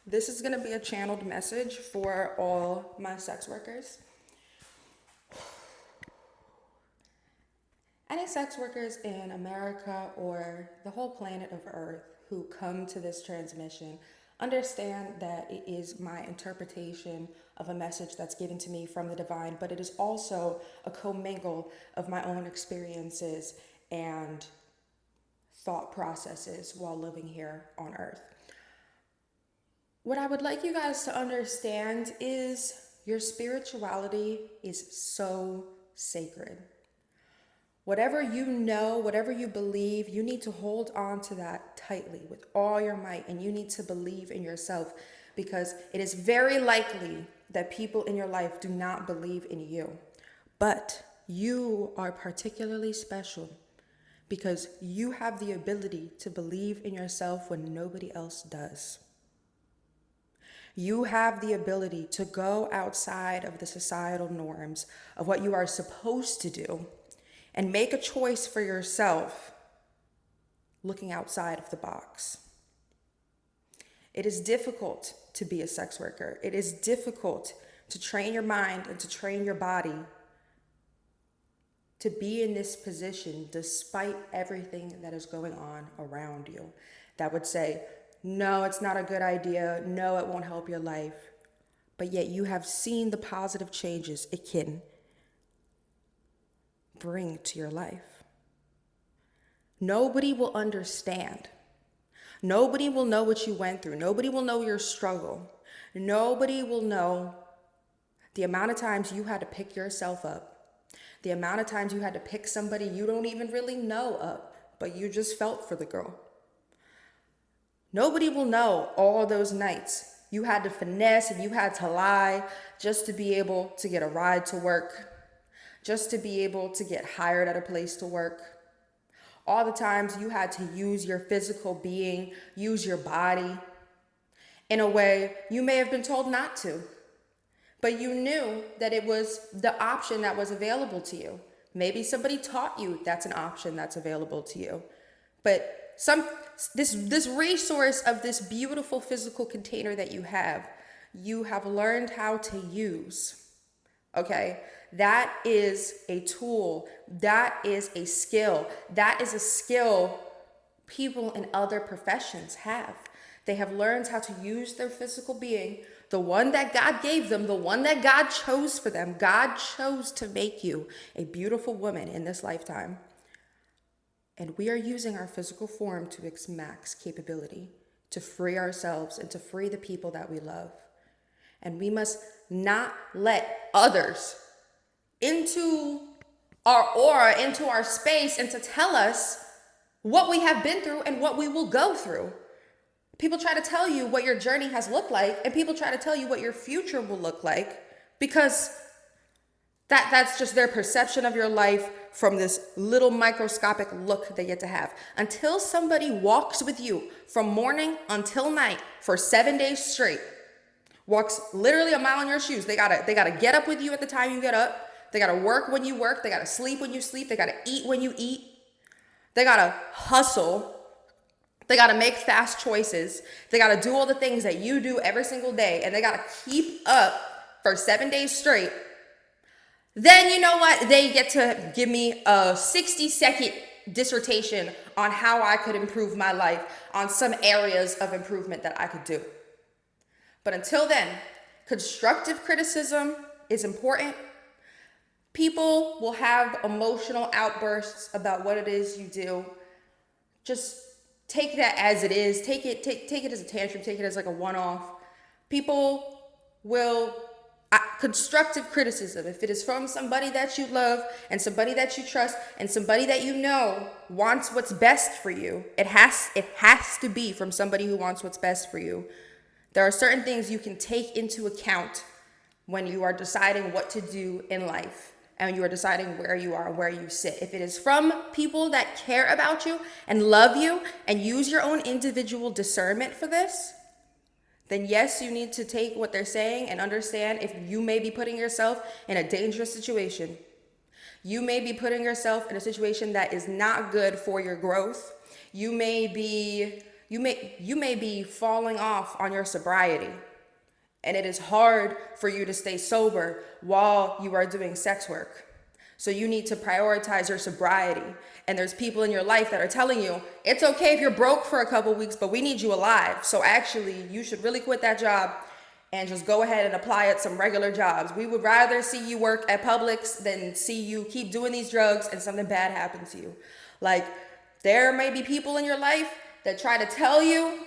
This is going to be a channeled message for all my sex workers. Any sex workers in America or the whole planet of Earth who come to this transmission understand that it is my interpretation of a message that's given to me from the divine, but it is also a commingle of my own experiences and thought processes while living here on Earth. What I would like you guys to understand is your spirituality is so sacred. Whatever you know, whatever you believe, you need to hold on to that tightly with all your might, and you need to believe in yourself, because it is very likely that people in your life do not believe in you. But you are particularly special because you have the ability to believe in yourself when nobody else does. You have the ability to go outside of the societal norms of what you are supposed to do and make a choice for yourself, looking outside of the box. It is difficult to be a sex worker. It is difficult to train your mind and to train your body to be in this position despite everything that is going on around you that would say, no, it's not a good idea. No, it won't help your life. But yet you have seen the positive changes it can bring to your life. Nobody will understand. Nobody will know what you went through. Nobody will know your struggle. Nobody will know the amount of times you had to pick yourself up, the amount of times you had to pick somebody you don't even really know up, but you just felt for the girl. Nobody will know all those nights you had to finesse and you had to lie just to be able to get a ride to work, just to be able to get hired at a place to work. All the times you had to use your physical being, use your body in a way you may have been told not to, but you knew that it was the option that was available to you. Maybe somebody taught you that's an option that's available to you. But this resource of this beautiful physical container that you have learned how to use. Okay? That is a tool. That is a skill. That is a skill people in other professions have. They have learned how to use their physical being, the one that God gave them, the one that God chose for them. God chose to make you a beautiful woman in this lifetime. And we are using our physical form to its max capability, to free ourselves and to free the people that we love. And we must not let others into our aura, into our space, and to tell us what we have been through and what we will go through. People try to tell you what your journey has looked like, and people try to tell you what your future will look like, because that's just their perception of your life from this little microscopic look they get to have. Until somebody walks with you from morning until night for 7 days straight, walks literally a mile in your shoes. They gotta get up with you at the time you get up. They gotta work when you work. They gotta sleep when you sleep. They gotta eat when you eat. They gotta hustle. They gotta make fast choices. They gotta do all the things that you do every single day, and they gotta keep up for 7 days straight. Then you know what? They get to give me a 60-second dissertation on how I could improve my life, on some areas of improvement that I could do. But until then, constructive criticism is important. People will have emotional outbursts about what it is you do. Just take that as it is. Take it as a tantrum. Take it as like a one-off. People will constructive criticism, if it is from somebody that you love and somebody that you trust and somebody that you know wants what's best for you, it has to be from somebody who wants what's best for you. There are certain things you can take into account when you are deciding what to do in life and you are deciding where you are and where you sit. If it is from people that care about you and love you and use your own individual discernment for this, then yes, you need to take what they're saying and understand if you may be putting yourself in a dangerous situation. You may be putting yourself in a situation that is not good for your growth. You may be you may be falling off on your sobriety, and it is hard for you to stay sober while you are doing sex work. So you need to prioritize your sobriety. And there's people in your life that are telling you, it's okay if you're broke for a couple weeks, but we need you alive. So actually, you should really quit that job and just go ahead and apply at some regular jobs. We would rather see you work at Publix than see you keep doing these drugs and something bad happens to you. Like, there may be people in your life that try to tell you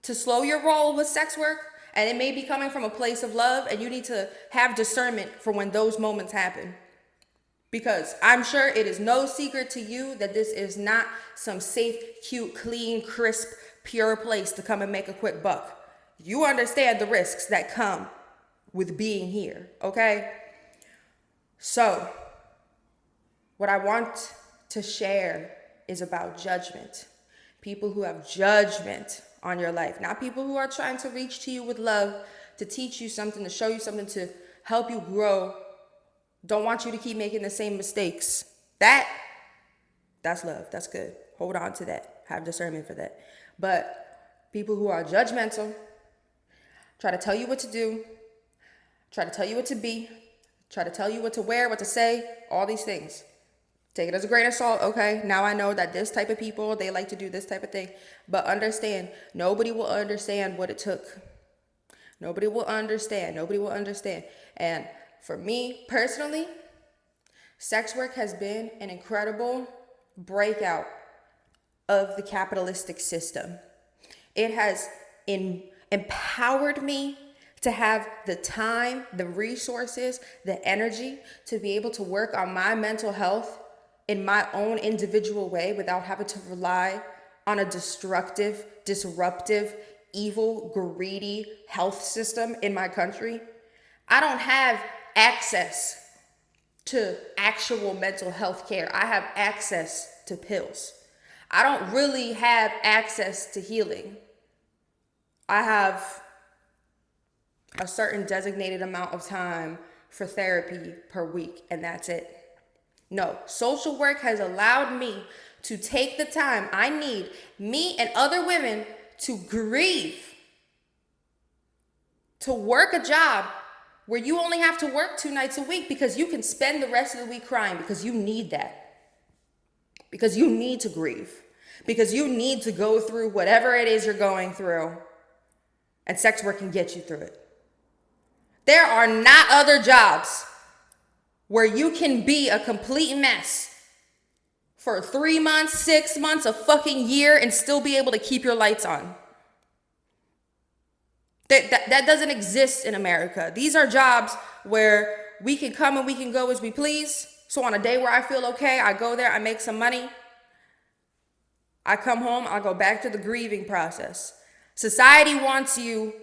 to slow your roll with sex work, and it may be coming from a place of love, and you need to have discernment for when those moments happen. Because I'm sure it is no secret to you that this is not some safe, cute, clean, crisp, pure place to come and make a quick buck. You understand the risks that come with being here, okay? So, what I want to share is about judgment. People who have judgment on your life, not people who are trying to reach to you with love, to teach you something, to show you something, to help you grow. Don't want you to keep making the same mistakes. That's love. That's good. Hold on to that. Have discernment for that. But people who are judgmental, try to tell you what to do, try to tell you what to be, try to tell you what to wear, what to say, all these things. Take it as a grain of salt, okay? Now I know that this type of people, they like to do this type of thing. But understand, nobody will understand what it took. Nobody will understand. Nobody will understand. And for me personally, sex work has been an incredible breakout of the capitalistic system. It has empowered me to have the time, the resources, the energy to be able to work on my mental health in my own individual way without having to rely on a destructive, disruptive, evil, greedy health system in my country. I don't have access to actual mental health care. I have access to pills. I don't really have access to healing. I have a certain designated amount of time for therapy per week, and that's it. No, social work has allowed me to take the time I need, me and other women, to grieve, to work a job where you only have to work 2 nights a week because you can spend the rest of the week crying because you need that. Because you need to grieve. Because you need to go through whatever it is you're going through. And sex work can get you through it. There are not other jobs where you can be a complete mess for 3 months, 6 months, a fucking year, and still be able to keep your lights on. That doesn't exist in America. These are jobs where we can come and we can go as we please. So on a day where I feel okay, I go there, I make some money. I come home, I go back to the grieving process. Society wants you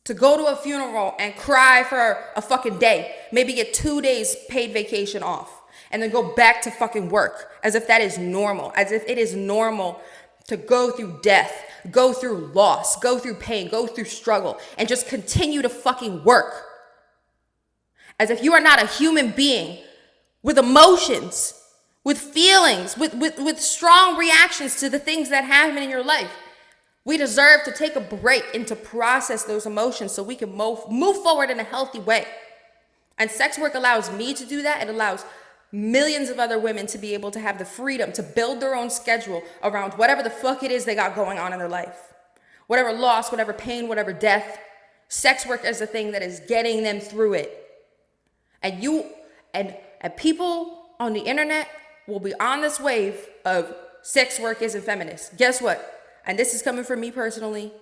to go to a funeral and cry for a fucking day. Maybe get 2 days paid vacation off. And then go back to fucking work. As if that is normal. As if it is normal to go through death, go through loss, go through pain, go through struggle, and just continue to fucking work. As if you are not a human being with emotions, with feelings, with strong reactions to the things that happen in your life. We deserve to take a break and to process those emotions so we can move forward in a healthy way. And sex work allows me to do that. It allows millions of other women to be able to have the freedom to build their own schedule around whatever the fuck it is they got going on in their life. Whatever loss, whatever pain, whatever death. Sex work is the thing that is getting them through it. And people on the internet will be on this wave of sex work isn't feminist. Guess what? And this is coming from me personally,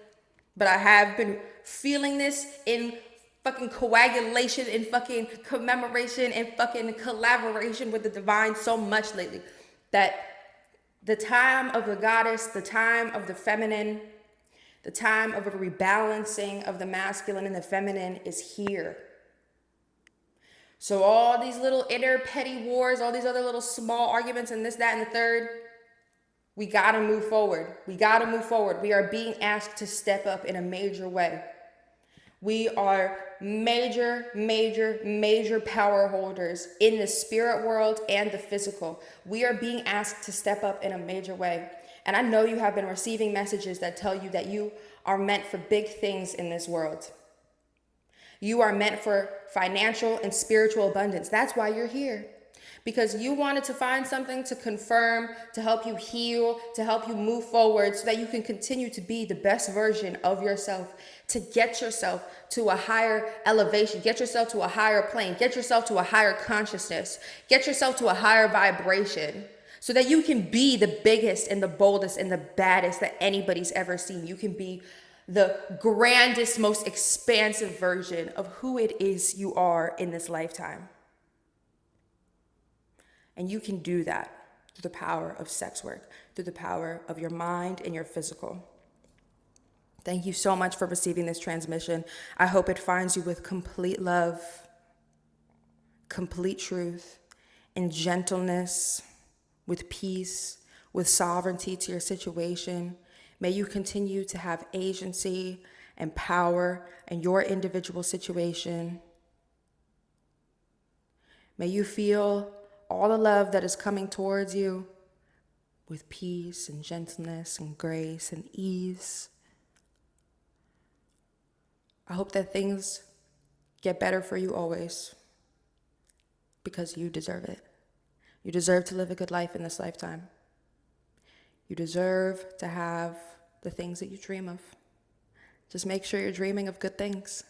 but I have been feeling this in fucking coagulation, in fucking commemoration, and fucking collaboration with the divine so much lately that the time of the goddess, the time of the feminine, the time of a rebalancing of the masculine and the feminine is here. So all these little inner petty wars, all these other little small arguments and this, that, and the third, we gotta move forward. We gotta move forward. We are being asked to step up in a major way. We are major power holders in the spirit world and the physical. We are being asked to step up in a major way. And I know you have been receiving messages that tell you that you are meant for big things in this world. You are meant for financial and spiritual abundance. That's why you're here. Because you wanted to find something to confirm, to help you heal, to help you move forward so that you can continue to be the best version of yourself, to get yourself to a higher elevation, get yourself to a higher plane, get yourself to a higher consciousness, get yourself to a higher vibration so that you can be the biggest and the boldest and the baddest that anybody's ever seen. You can be the grandest, most expansive version of who it is you are in this lifetime. And you can do that through the power of sex work, through the power of your mind and your physical. Thank you so much for receiving this transmission. I hope it finds you with complete love, complete truth, and gentleness, with peace, with sovereignty to your situation. May you continue to have agency and power in your individual situation. May you feel all the love that is coming towards you with peace and gentleness and grace and ease. I hope that things get better for you always, because you deserve it. You deserve to live a good life in this lifetime. You deserve to have the things that you dream of. Just make sure you're dreaming of good things.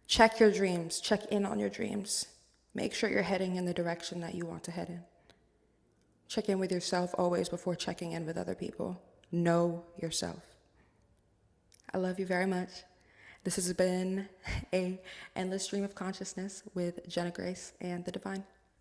Check your dreams. Check in on your dreams. Make sure you're heading in the direction that you want to head in. Check in with yourself always before checking in with other people. Know yourself. I love you very much. This has been a endless stream of consciousness with Jenna Grace and the Divine.